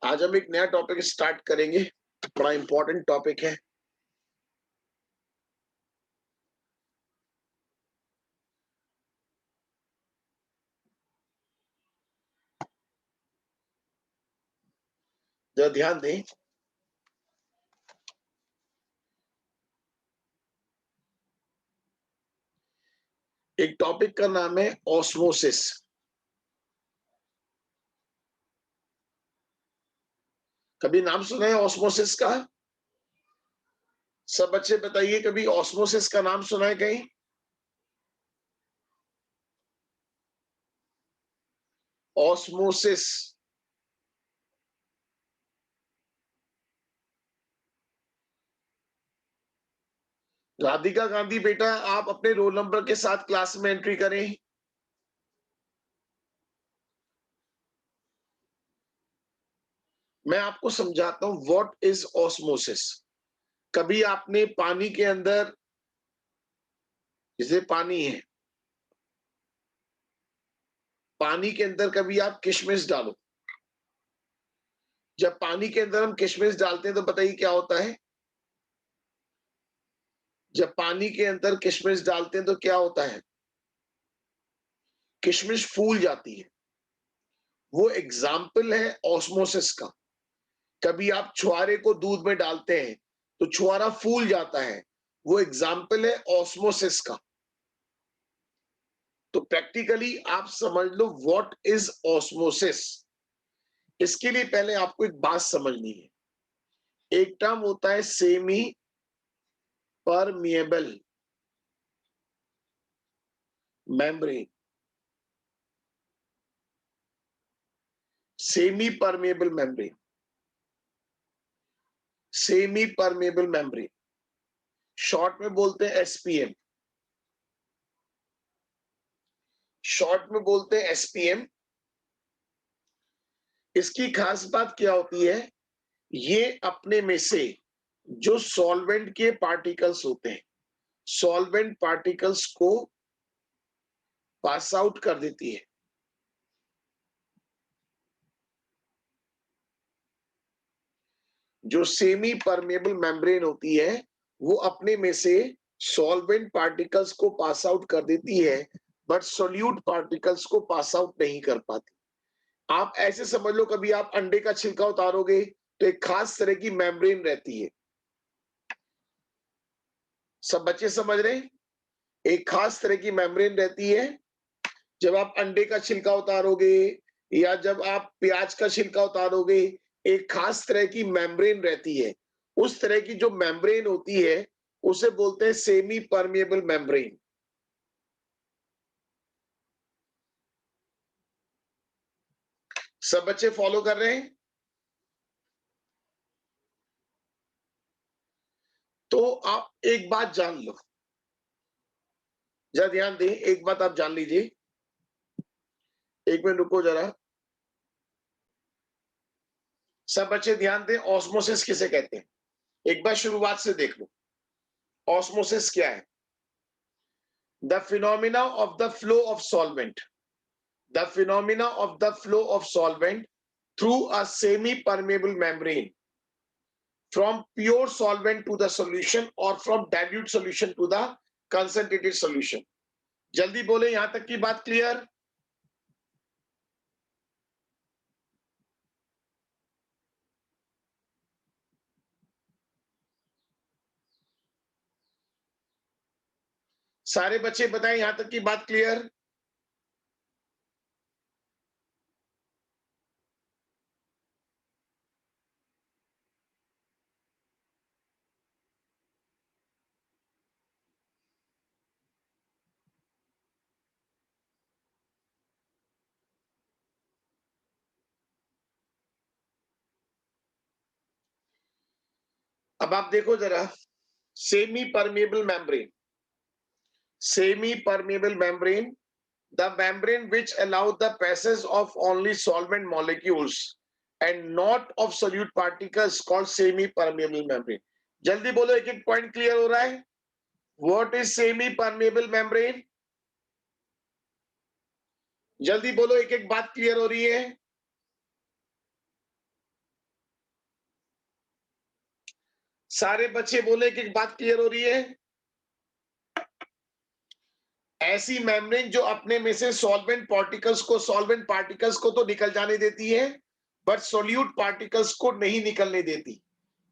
आज हम एक नया टॉपिक स्टार्ट करेंगे, बड़ा इंपॉर्टेंट टॉपिक है। जरा ध्यान दें। एक टॉपिक का नाम है ऑस्मोसिस। कभी नाम सुना है ऑस्मोसिस का? सब बच्चे बताइए, कभी ऑस्मोसिस का नाम सुना है कहीं? ऑस्मोसिस। राधिका गांधी बेटा, आप अपने रोल नंबर के साथ क्लास में एंट्री करें। मैं आपको समझाता हूं व्हाट इज ऑस्मोसिस। कभी आपने पानी के अंदर, जैसे पानी है, पानी के अंदर कभी आप किशमिश डालो। जब पानी के अंदर हम किशमिश डालते हैं तो बताइए क्या होता है? जब पानी के अंदर किशमिश डालते हैं तो क्या होता है? किशमिश फूल जाती है। वो एग्जाम्पल है ऑस्मोसिस का। कभी आप छुआरे को दूध में डालते हैं तो छुआरा फूल जाता है, वो एग्जाम्पल है ऑस्मोसिस का। तो प्रैक्टिकली आप समझ लो व्हाट इज ऑस्मोसिस। इसके लिए पहले आपको एक बात समझनी है। एक टर्म होता है semi permeable membrane. Semi permeable membrane, semi permeable membrane, short में बोलते हैं एसपीएम। शॉर्ट में बोलते हैं एसपीएम। इसकी खास बात क्या होती है? ये अपने में से जो सॉल्वेंट के पार्टिकल्स होते हैं, सॉल्वेंट पार्टिकल्स को पास आउट कर देती है। जो सेमी परमेबल मेम्ब्रेन होती है वो अपने में से सॉल्वेंट पार्टिकल्स को पास आउट कर देती है, बट सोल्यूट पार्टिकल्स को पास आउट नहीं कर पाती। आप ऐसे समझ लो, कभी आप अंडे का छिलका उतारोगे तो एक खास तरह की मेम्ब्रेन रहती है। सब बच्चे समझ रहे हैं? एक खास तरह की मेम्ब्रेन रहती है। जब आप अंडे का छिलका उतारोगे या जब आप प्याज का छिलका उतारोगे, एक खास तरह की मेम्ब्रेन रहती है। उस तरह की जो मेम्ब्रेन होती है उसे बोलते हैं सेमी परमिएबल मेम्ब्रेन। सब बच्चे फॉलो कर रहे हैं? तो आप एक बात जान लो, जरा ध्यान दें, एक बात आप जान लीजिए। एक मिनट रुको जरा। सब बच्चे ध्यान दें, ऑस्मोसिस किसे कहते हैं? एक बार शुरुआत से देख लो, ऑस्मोसिस क्या है? The phenomena of the flow of solvent, the phenomena of the flow of solvent through a semi-permeable membrane from pure solvent to the solution or from dilute solution to the concentrated solution। जल्दी बोले, यहां तक की बात clear? सारे बच्चे बताएं, यहां तक की बात क्लियर? अब आप देखो जरा, semi permeable membrane, semi permeable membrane, the membrane which allow the passage of only solvent molecules and not of solute particles called semi permeable membrane। जल्दी बोलो, एक एक पॉइंट क्लियर हो रहा है? What is semi permeable membrane? जल्दी बोलो, एक एक बात क्लियर हो रही है? सारे बच्चे बोले कि बात क्लियर हो रही है। ऐसी मेम्ब्रेन जो अपने में से सॉल्वेंट पार्टिकल्स को तो निकल जाने देती है, बट सोल्यूट पार्टिकल्स को नहीं निकलने देती।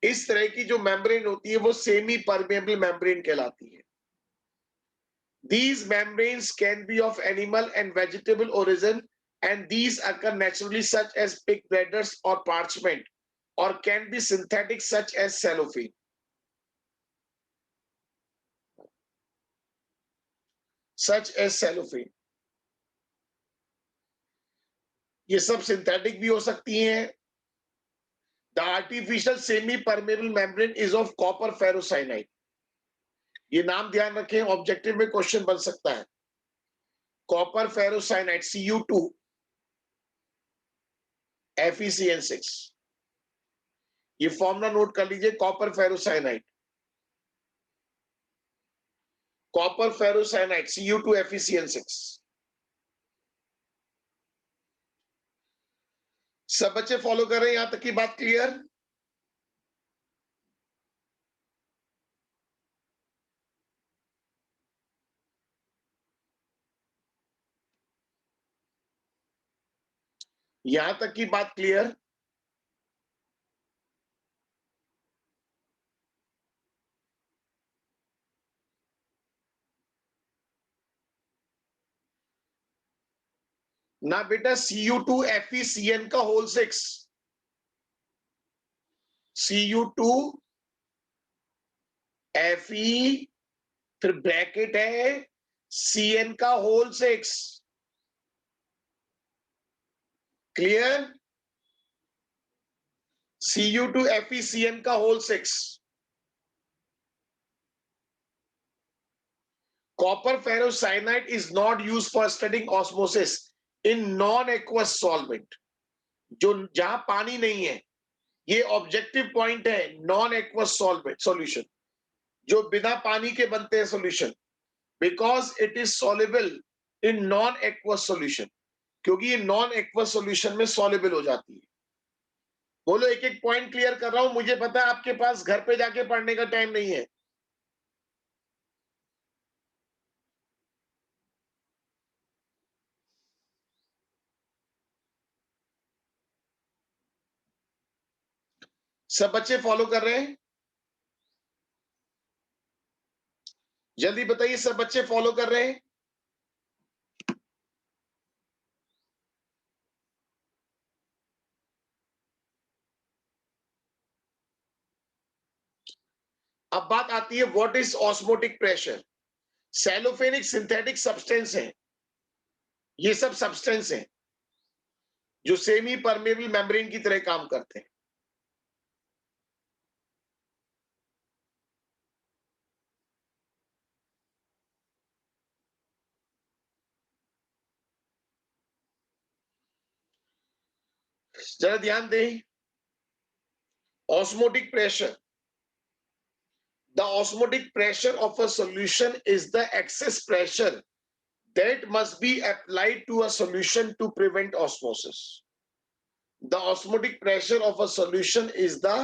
इस तरह की जो मेम्ब्रेन होती है वो सेमी परमेबल मेम्ब्रेन कहलाती है। These membranes can be of animal and vegetable origin, and these occur naturally, such as pig bladders or parchment, or can be synthetic, such as cellophane. Such as cellophane. ये सब synthetic भी हो सकती हैं। The artificial semi-permeable membrane is of copper ferrocyanide. ये नाम ध्यान रखें, ऑब्जेक्टिव में क्वेश्चन बन सकता है। कॉपर फेरोसाइनाइड Cu2 FeCN6, ये फॉर्मूला नोट कर लीजिए। Copper ferrocyanide Cu2 FeCN6। सब बच्चे फॉलो कर रहे हैं? यहां तक की बात क्लियर? यहां तक की बात क्लियर? ना बेटा, Cu2 FeCN का होल 6, Cu2 Fe, फिर ब्रैकेट है Cn का होल 6। क्लियर? Cu2 FeCN का whole 6। Copper ferrocyanide is not used for studying osmosis in non-aqueous solvent. जो जहां पानी नहीं है, ये ऑब्जेक्टिव पॉइंट है। नॉन एक्वस सॉल्वेंट सॉल्यूशन, जो बिना पानी के बनते हैं solution, because it is soluble in non aqueous solution, क्योंकि ये नॉन एक्वस सॉल्यूशन में सॉल्युबल हो जाती है। बोलो, एक एक पॉइंट क्लियर कर रहा हूं, मुझे पता है आपके पास घर पे जाके पढ़ने का टाइम नहीं है। सब बच्चे फॉलो कर रहे हैं? जल्दी बताइए, सब बच्चे फॉलो कर रहे हैं? अब बात आती है what is osmotic pressure. Cellophanic synthetic substance है, ये सब सब्सटेंस है जो सेमी परमेबल मेम्ब्रेन की तरह काम करते हैं। जरा ध्यान दें, osmotic pressure. The osmotic pressure of a solution is the excess pressure that must be applied to a solution to prevent osmosis. The osmotic pressure of a solution is the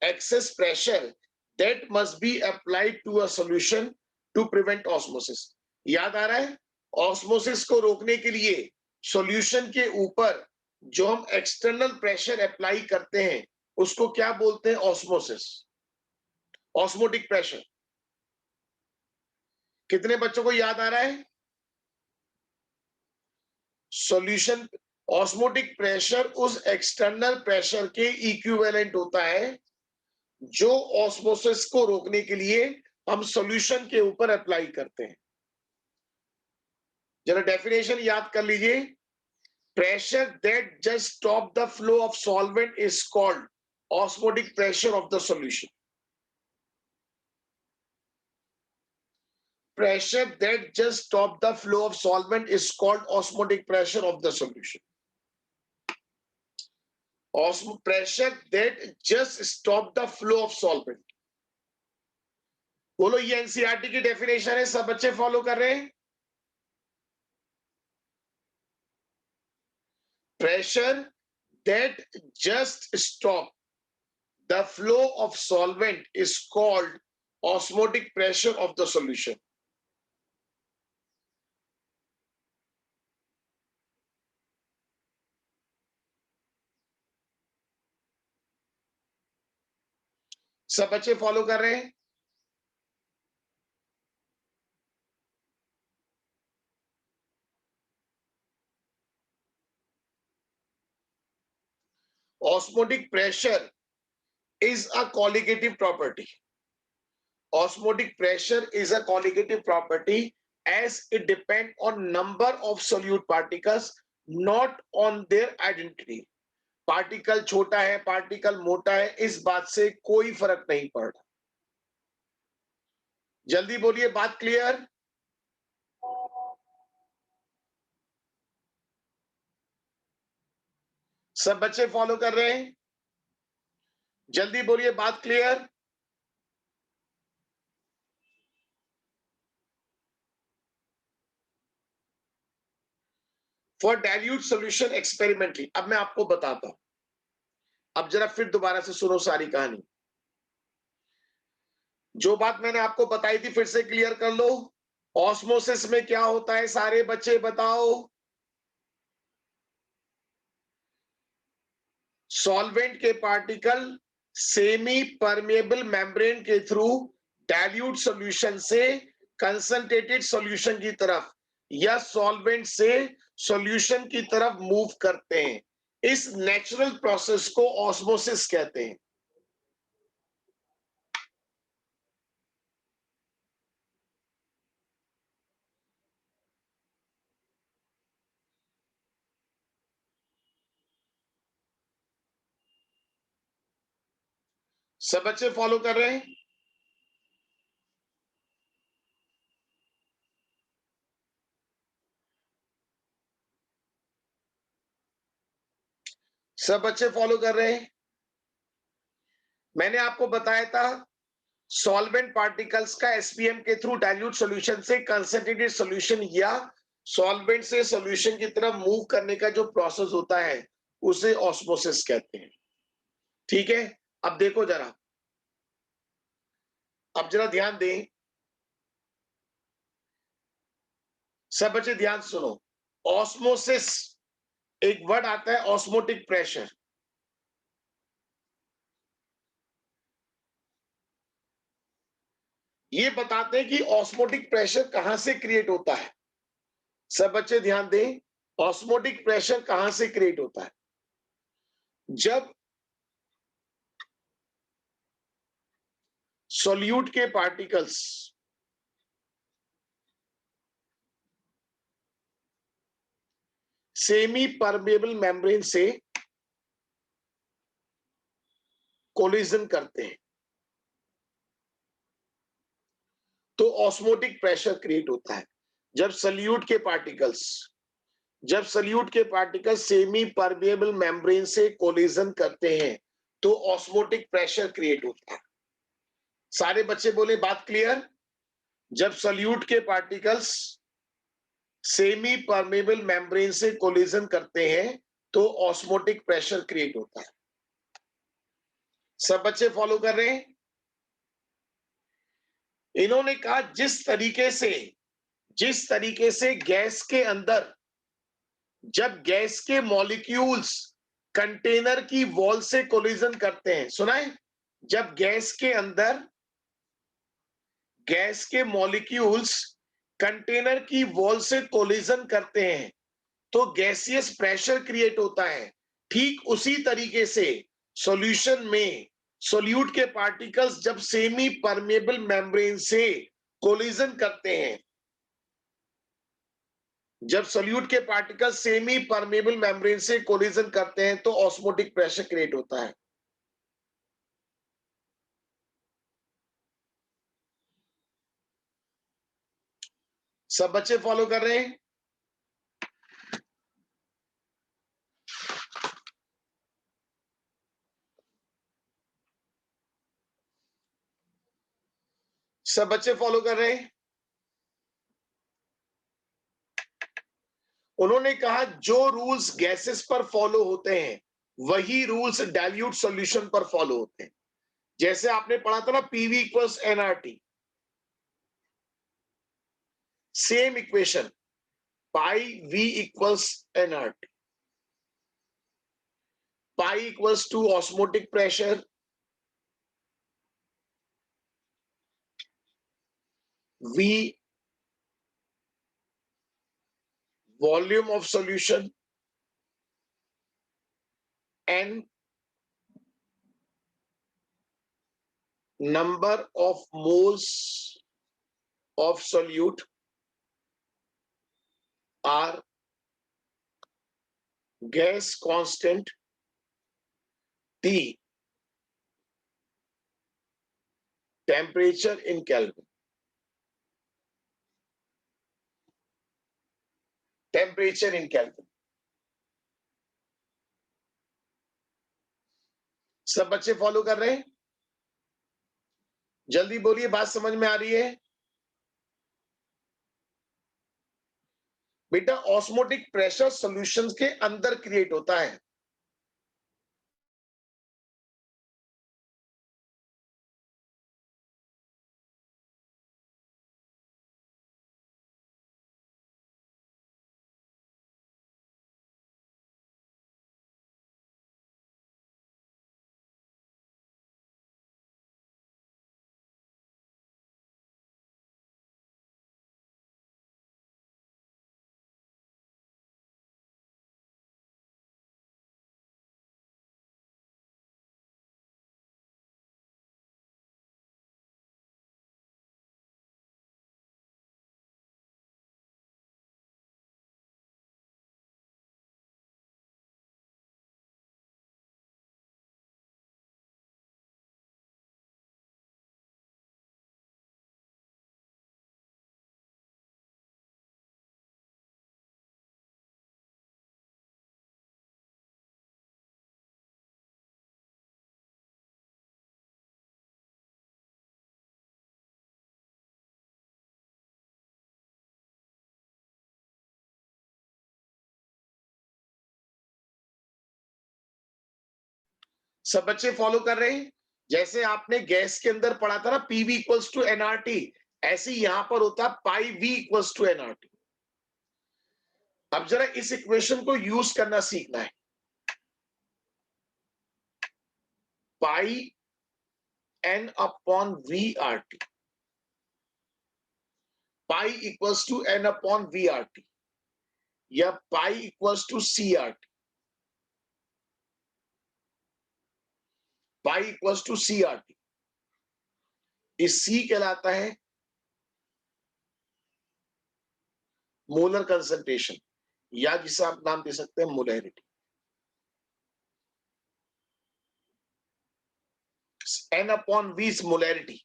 excess pressure that must be applied to a solution to prevent osmosis. याद आ रहा है? Osmosis को रोकने के लिए solution के ऊपर जो हम एक्सटर्नल प्रेशर अप्लाई करते हैं उसको क्या बोलते हैं? Osmosis, osmotic pressure. कितने बच्चों को याद आ रहा है? सॉल्यूशन, ऑस्मोटिक प्रेशर उस एक्सटर्नल प्रेशर के इक्विवेलेंट होता है जो ऑस्मोसिस को रोकने के लिए हम सॉल्यूशन के ऊपर अप्लाई करते हैं। जरा डेफिनेशन याद कर लीजिए। Pressure that just stop the flow of solvent is called osmotic pressure of the solution. Pressure that just stop the flow of solvent is called osmotic pressure of the solution. Pressure that just stop the flow of solvent. बोलो, ये NCERT की definition है, सब बच्चे follow कर रहे हैं? Pressure that just stop The flow of solvent is called osmotic pressure of the solution. सब बच्चे फॉलो कर रहे हैं? Osmotic pressure is a colligative property. Osmotic pressure is a colligative property as it depends on number of solute particles, not on their identity. Particle छोटा है, particle मोटा है, इस बात से कोई फर्क नहीं पड़ता. जल्दी बोलिए, बात क्लियर? सब बच्चे फॉलो कर रहे हैं? जल्दी बोलिए, बात clear? For dilute solution experimentally. अब मैं आपको बताता हूं. अब जरा फिर दोबारा से सुनो सारी कहानी. जो बात मैंने आपको बताई थी फिर से क्लियर कर लो. ऑस्मोसिस में क्या होता है, सारे बच्चे बताओ. सॉल्वेंट के पार्टिकल सेमी परमेबल मेम्ब्रेन के थ्रू डाइल्यूट सॉल्यूशन से कंसंट्रेटेड सॉल्यूशन की तरफ या सॉल्वेंट से सॉल्यूशन की तरफ मूव करते हैं. इस नेचुरल प्रोसेस को ऑस्मोसिस कहते हैं. सब बच्चे फॉलो कर रहे हैं? सब बच्चे फॉलो कर रहे हैं? मैंने आपको बताया था सॉल्वेंट पार्टिकल्स का एसपीएम के थ्रू डाइल्यूट सॉल्यूशन से कंसंट्रेटेड सॉल्यूशन या सॉल्वेंट से सॉल्यूशन की तरफ मूव करने का जो प्रोसेस होता है उसे ऑस्मोसिस कहते हैं. ठीक है, अब देखो जरा, अब जरा ध्यान दें. सब बच्चे ध्यान से सुनो. ऑस्मोसिस एक वर्ड आता है ऑस्मोटिक प्रेशर. ये बताते हैं कि ऑस्मोटिक प्रेशर कहां से क्रिएट होता है. सब बच्चे ध्यान दें. ऑस्मोटिक प्रेशर कहां से क्रिएट होता है? जब सॉल्यूट के पार्टिकल्स सेमी परमेबल मेम्ब्रेन से कोलिजन करते हैं तो ऑस्मोटिक प्रेशर क्रिएट होता है. जब सल्यूट के पार्टिकल्स सेमी परमेबल मेम्ब्रेन से कोलिजन करते हैं तो ऑस्मोटिक प्रेशर क्रिएट होता है. सारे बच्चे बोले, बात क्लियर? जब सल्यूट के पार्टिकल्स सेमी परमेबल मेम्ब्रेन से कोलिजन करते हैं तो ऑस्मोटिक प्रेशर क्रिएट होता है. सब बच्चे फॉलो कर रहे हैं? इन्होंने कहा जिस तरीके से गैस के अंदर जब गैस के मॉलिक्यूल्स कंटेनर की वॉल से कोलिजन करते हैं, सुना है? जब गैस के मॉलिक्यूल्स कंटेनर की वॉल से कोलिजन करते हैं तो गैसियस प्रेशर क्रिएट होता है. ठीक उसी तरीके से सॉल्यूशन में सॉल्यूट के पार्टिकल्स जब सेमी परमेबल मेम्ब्रेन से कोलिजन करते हैं, जब सॉल्यूट के पार्टिकल्स सेमी परमेबल मेम्ब्रेन से कोलिजन करते हैं तो ऑस्मोटिक प्रेशर क्रिएट होता है. सब बच्चे फॉलो कर रहे हैं? सब बच्चे फॉलो कर रहे हैं? उन्होंने कहा जो रूल्स गैसेस पर फॉलो होते हैं वही रूल्स डाइल्यूट सॉल्यूशन पर फॉलो होते हैं. जैसे आपने पढ़ा था ना PV equals NRT, same equation, pi V equals NRT, pi equals to osmotic pressure, V volume of solution, N number of moles of solute, R gas constant, T temperature in Kelvin. Temperature in Kelvin. सब बच्चे follow कर रहे हैं? जल्दी बोलिए, बात समझ में आ रही है? बेटा ऑस्मोटिक प्रेशर सॉल्यूशंस के अंदर क्रिएट होता है। सब बच्चे फॉलो कर रहे हैं? जैसे आपने गैस के अंदर पढ़ा था ना पीवी इक्वल्स टू एनआरटी, ऐसे यहां पर होता है pi V equals to NRT. अब जरा इस इक्वेशन को यूज करना सीखना है। Pi N upon V R T, pi equals to N upon V R T, या pi equals to C R T, pi equals to C R T. इस C कहलाता है मोलर कंसंट्रेशन, या जिसे आप नाम दे सकते हैं molarity. N upon V is molarity.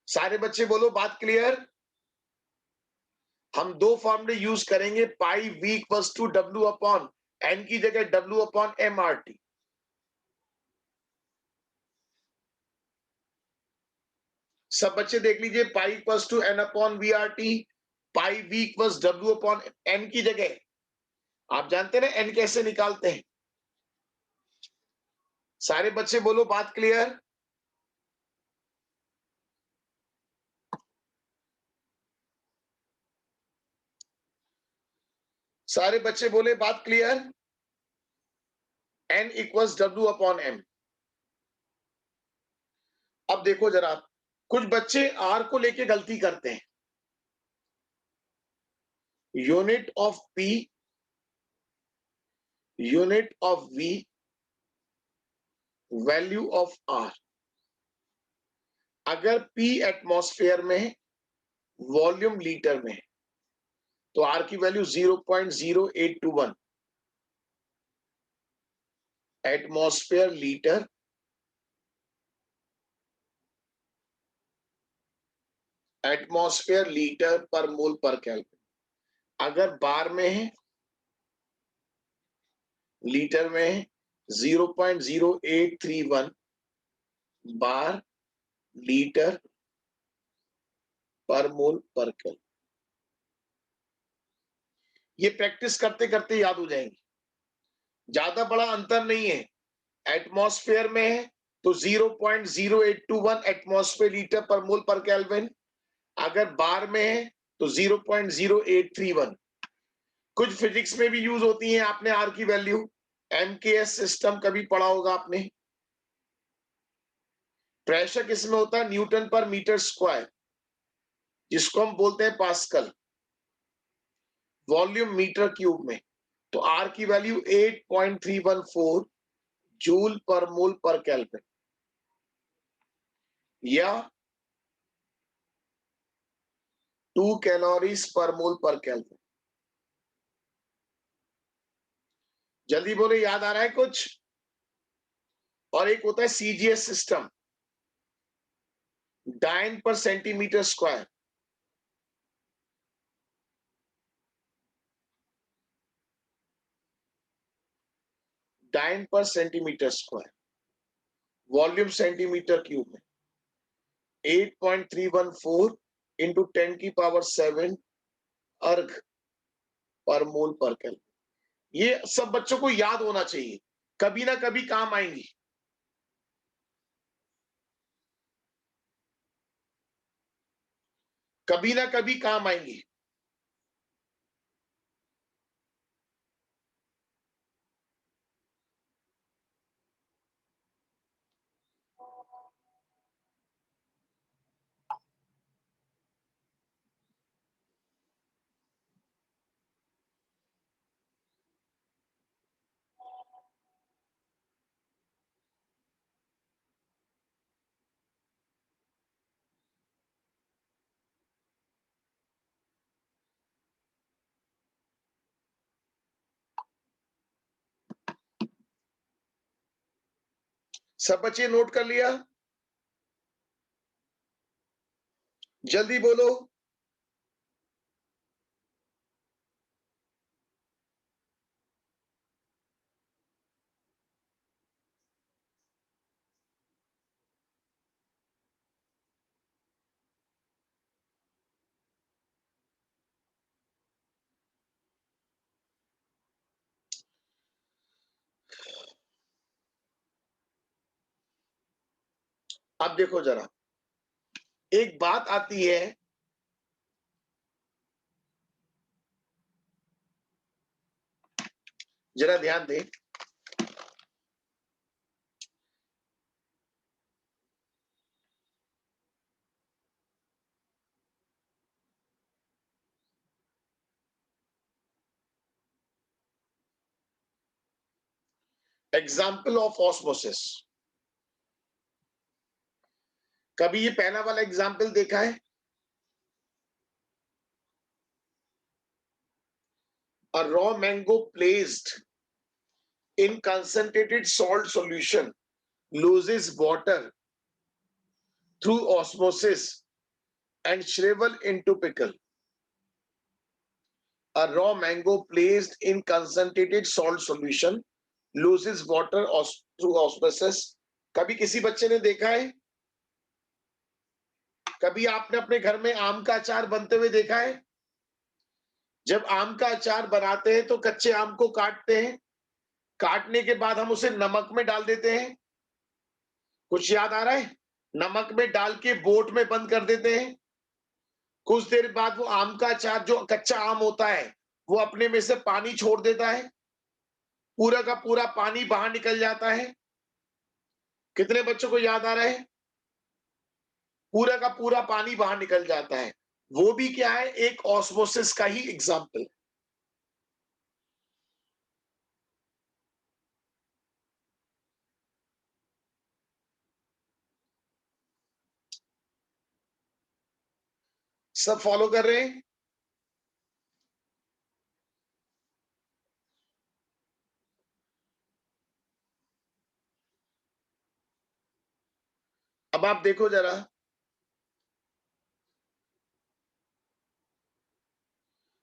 सारे बच्चे बोलो, बात क्लियर? हम दो फॉर्मूले यूज करेंगे, pi V equals to W upon N की जगह W upon M R T. सब बच्चे देख लीजिए, pi equals to N upon V R T, pi V equals W upon N की जगह आप जानते हैं ना एन कैसे निकालते हैं। सारे बच्चे बोलो, बात क्लियर? सारे बच्चे बोले, बात clear? N equals W upon M. अब देखो जरा, कुछ बच्चे आर को लेके गलती करते हैं। Unit of P, unit of V, value of R. अगर पी एटमॉस्फेयर में है, वॉल्यूम लीटर में है, तो आर की वैल्यू 0.0821 एटमॉस्फेयर लीटर पर मोल पर केल्विन। अगर बार में है, लीटर में है, 0.0831 बार लीटर पर मोल पर केल्विन। ये प्रैक्टिस करते करते याद हो जाएंगी, ज्यादा बड़ा अंतर नहीं है। एटमॉस्फेयर में है तो 0.0821 एटमॉस्फेयर लीटर पर मोल पर केल्विन। अगर बार में है तो 0.0831। कुछ फिजिक्स में भी यूज होती हैं, आपने आर की वैल्यू एमकेएस सिस्टम कभी पढ़ा होगा आपने। प्रेशर किसमें होता है? न्यूटन पर मीटर स्क्वायर, जिसको हम बोलते हैं पास्कल। वॉल्यूम मीटर क्यूब में, तो आर की वैल्यू 8.314 जूल पर मोल पर केल्विन, या 2 कैलोरीज पर मोल पर केल्विन। जल्दी बोले, याद आ रहा है कुछ? और एक होता है सीजीएस सिस्टम, डाइन पर सेंटीमीटर स्क्वायर। डाइन पर centimetre square, volume centimetre cube में 8.314 इंटू 10 की पावर 7 अर्ग पर मोल पर केल्विन। ये सब बच्चों को याद होना चाहिए, कभी ना कभी काम आएंगी। कभी ना कभी काम आएंगी। सब बच्चे नोट कर लिया? जल्दी बोलो। अब देखो जरा, एक बात आती है, जरा ध्यान दें। Example of osmosis. कभी ये पहला वाला एग्जाम्पल देखा है? A raw mango placed in concentrated salt solution loses water through osmosis and shrivel into pickle. A raw mango placed in concentrated salt solution loses water through osmosis. कभी किसी बच्चे ने देखा है? कभी आपने अपने घर में आम का अचार बनते हुए देखा है? जब आम का अचार बनाते हैं तो कच्चे आम को काटते हैं, काटने के बाद हम उसे नमक में डाल देते हैं। कुछ याद आ रहा है? नमक में डाल के बोट में बंद कर देते हैं। कुछ देर बाद वो आम का अचार, जो कच्चा आम होता है, वो अपने में से पानी छोड़ देता है, पूरा का पूरा पानी बाहर निकल जाता है। कितने बच्चों को याद आ रहा है? पूरा का पूरा पानी बाहर निकल जाता है। वो भी क्या है? एक ऑस्मोसिस का ही एग्जाम्पल। सब फॉलो कर रहे हैं? अब आप देखो जरा,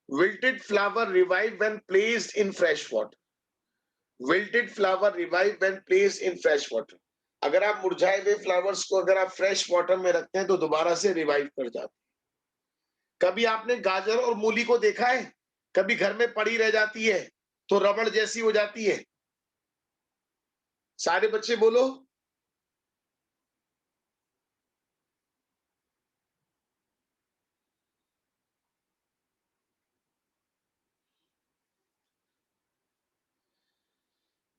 wilted flower revive when placed in fresh water. Wilted flower revive when placed in fresh water. अगर आप मुरझाए हुए फ्लावर्स को अगर आप फ्रेश वाटर में रखते हैं तो दोबारा से रिवाइव कर जाते हैं। कभी आपने गाजर और मूली को देखा है? कभी घर में पड़ी रह जाती है तो रबड़ जैसी हो जाती है। सारे बच्चे बोलो।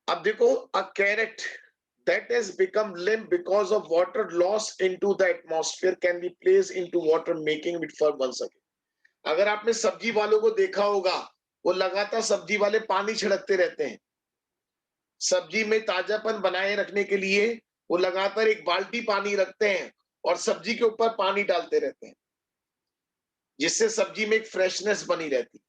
अब देखो, अ carat that has become limp because of water loss into the atmosphere can be placed into water making it firm once again. अगर आपने सब्जी वालों को देखा होगा, वो लगातार सब्जी वाले पानी छिड़कते रहते हैं। सब्जी में ताजापन बनाए रखने के लिए वो लगातार एक बाल्टी पानी रखते हैं और सब्जी के ऊपर पानी डालते रहते हैं, जिससे सब्जी में एक फ्रेशनेस बनी रहती है।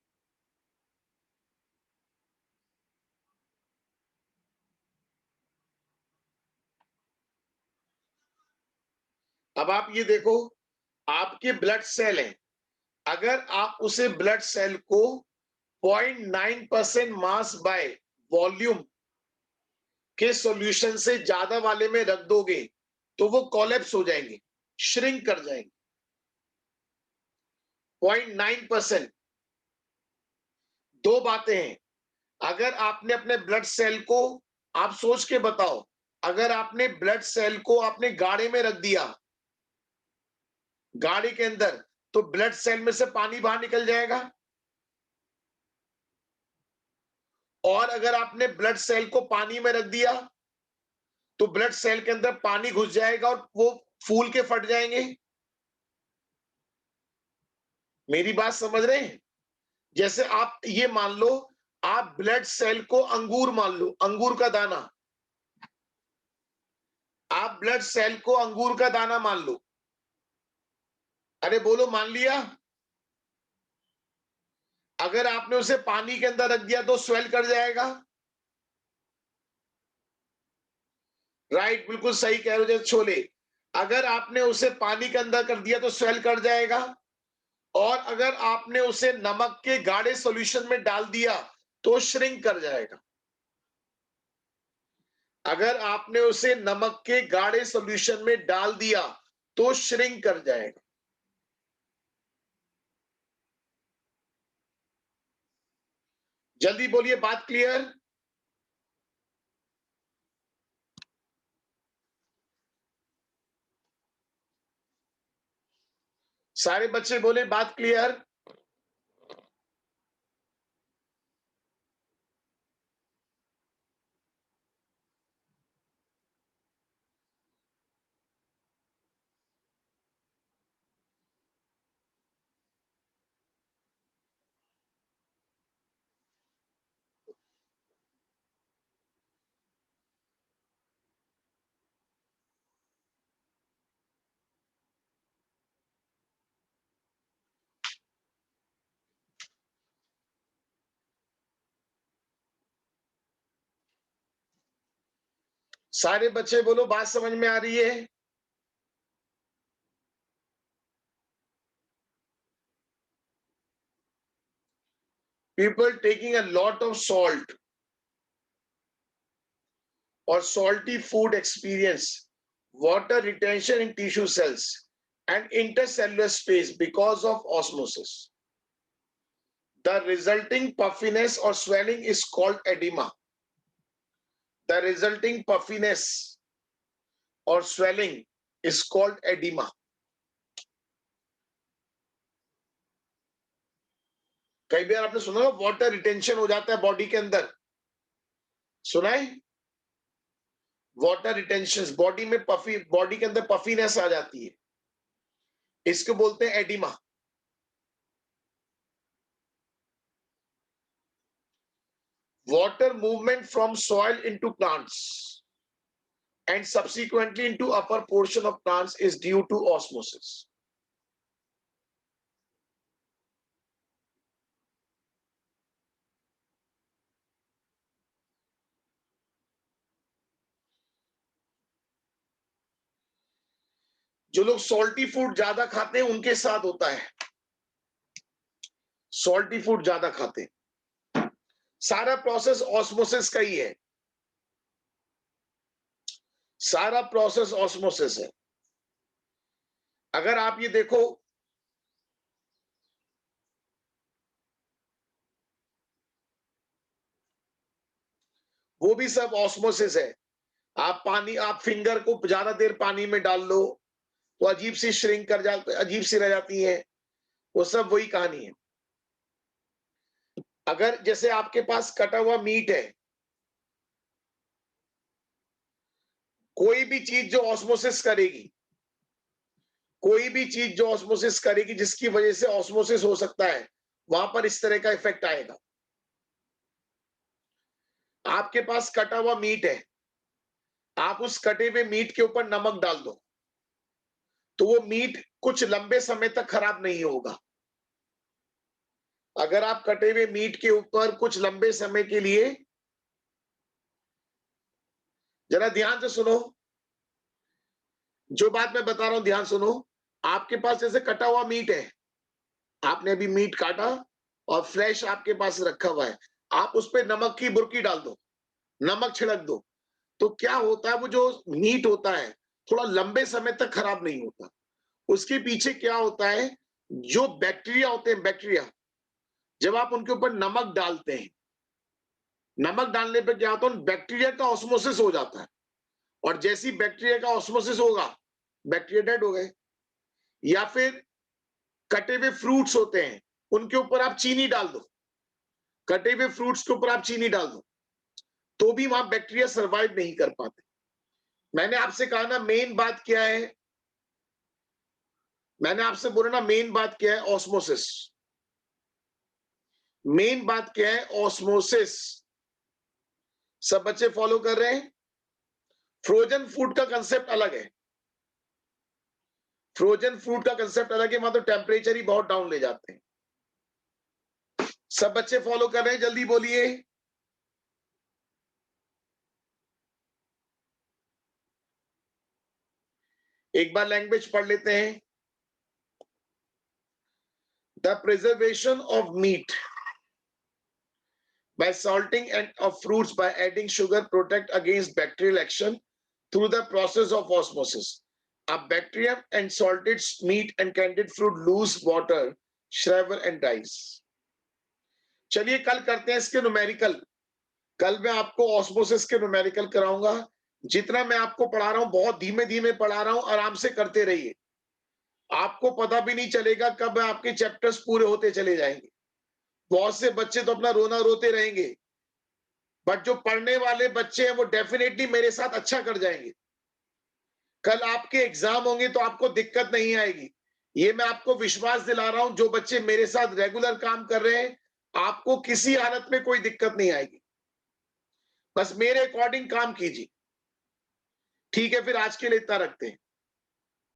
अब आप ये देखो, आपके ब्लड सेल हैं, अगर आप उसे ब्लड सेल को 0.9% मास बाय वॉल्यूम के सॉल्यूशन से ज्यादा वाले में रख दोगे, तो वो कोलैप्स हो जाएंगे, श्रिंक कर जाएंगे। 0.9%। दो बातें हैं, अगर आपने अपने ब्लड सेल को, आप सोच के बताओ, अगर आपने ब्लड सेल को आपने गाड़े में रख दिया, गाड़ी के अंदर, तो ब्लड सेल में से पानी बाहर निकल जाएगा। और अगर आपने ब्लड सेल को पानी में रख दिया, तो ब्लड सेल के अंदर पानी घुस जाएगा और वो फूल के फट जाएंगे। मेरी बात समझ रहे हैं? जैसे आप ये मान लो, आप ब्लड सेल को अंगूर मान लो, अंगूर का दाना। आप ब्लड सेल को अंगूर का दाना मान लो। अरे बोलो, मान लिया? अगर आपने उसे पानी के अंदर रख दिया तो स्वेल कर जाएगा। राइट, बिल्कुल सही कह रहे हो, जैसे छोले। अगर आपने उसे पानी के अंदर कर दिया तो स्वेल कर जाएगा। और अगर आपने उसे नमक के गाढ़े सॉल्यूशन में डाल दिया तो श्रिंक कर जाएगा। अगर आपने उसे नमक के गाढ़े सॉल्यूशन में डाल दिया तो श्रिंक कर जाएगा। जल्दी बोलिए, बात क्लियर? सारे बच्चे बोले, बात क्लियर? सारे बच्चे बोलो, बात समझ में आ रही है? People taking a lot of salt or salty food experience water retention in tissue cells and intercellular space because of osmosis. The resulting puffiness or swelling is called edema. The resulting puffiness or swelling is called edema. कई बार आपने सुना हो water retention हो जाता है body के अंदर, सुना है? वाटर रिटेंशन, बॉडी में पफी, बॉडी के अंदर पफीनेस आ जाती है, इसको बोलते हैं oedema. Water movement from soil into plants and subsequently into upper portion of plants is due to osmosis. जो लोग सॉल्टी फूड ज्यादा खाते हैं उनके साथ होता है, सॉल्टी फूड ज्यादा खाते हैं। सारा प्रोसेस ऑस्मोसिस का ही है, सारा प्रोसेस ऑस्मोसिस है। अगर आप ये देखो, वो भी सब ऑस्मोसिस है। आप फिंगर को ज्यादा देर पानी में डाल लो, वो अजीब सी श्रिंक कर जाती, अजीब सी रह जाती है। वो सब वही कहानी है। अगर जैसे आपके पास कटा हुआ मीट है, कोई भी चीज जो ऑस्मोसिस करेगी, कोई भी चीज जो ऑस्मोसिस करेगी, जिसकी वजह से ऑस्मोसिस हो सकता है, वहां पर इस तरह का इफेक्ट आएगा। आपके पास कटा हुआ मीट है, आप उस कटे हुए मीट के ऊपर नमक डाल दो, तो वो मीट कुछ लंबे समय तक खराब नहीं होगा। अगर आप कटे हुए मीट के ऊपर कुछ लंबे समय के लिए, जरा ध्यान से सुनो, जो बात मैं बता रहा हूं ध्यान सुनो। आपके पास जैसे कटा हुआ मीट है, आपने अभी मीट काटा और फ्रेश आपके पास रखा हुआ है, आप उस पे नमक की बुरकी डाल दो, नमक छिड़क दो, तो क्या होता है, वो जो मीट होता है थोड़ा लंबे समय तक खराब नहीं होता। उसके पीछे क्या होता है, जो बैक्टीरिया होते हैं, बैक्टीरिया, जब आप उनके ऊपर नमक डालते हैं, नमक डालने पे क्या होता है, बैक्टीरिया का ऑस्मोसिस हो जाता है, और जैसी बैक्टीरिया का ऑस्मोसिस होगा, बैक्टीरिया डेड हो गए। या फिर कटे हुए फ्रूट्स होते हैं, उनके ऊपर आप चीनी डाल दो, कटे हुए फ्रूट्स के ऊपर आप चीनी डाल दो, तो भी वहां बैक्टीरिया सरवाइव नहीं कर पाते। मैंने आपसे कहा ना मेन बात क्या है, मैंने आपसे बोला ना मेन बात क्या है, ऑस्मोसिस। मेन बात क्या है, ऑस्मोसिस। सब बच्चे फॉलो कर रहे हैं? फ्रोजन फूड का कंसेप्ट अलग है। फ्रोजन फूड का कंसेप्ट अलग है, वहां तो टेम्परेचर ही बहुत डाउन ले जाते हैं। सब बच्चे फॉलो कर रहे हैं? जल्दी बोलिए। एक बार लैंग्वेज पढ़ लेते हैं। The preservation of meat by salting and of fruits by adding sugar protect against bacterial action through the process of osmosis. A bacterium and salted meat and candied fruit lose water, shrivel and dies. चलिए कल करते हैं इसके numerical. कल मैं आपको osmosis के numerical कराऊंगा। जितना मैं आपको पढ़ा रहा हूं बहुत धीमे धीमे पढ़ा रहा हूं, आराम से करते रहिए। आपको पता भी नहीं चलेगा कब आपके चैप्टर्स पूरे होते चले जाएंगे। बहुत से बच्चे तो अपना रोना रोते रहेंगे, बट जो पढ़ने वाले बच्चे हैं वो डेफिनेटली मेरे साथ अच्छा कर जाएंगे। कल आपके एग्जाम होंगे तो आपको दिक्कत नहीं आएगी, ये मैं आपको विश्वास दिला रहा हूं। जो बच्चे मेरे साथ रेगुलर काम कर रहे हैं, आपको किसी हालत में कोई दिक्कत नहीं आएगी। बस मेरे अकॉर्डिंग काम कीजिए। ठीक है, फिर आज के लिए इतना रखते हैं।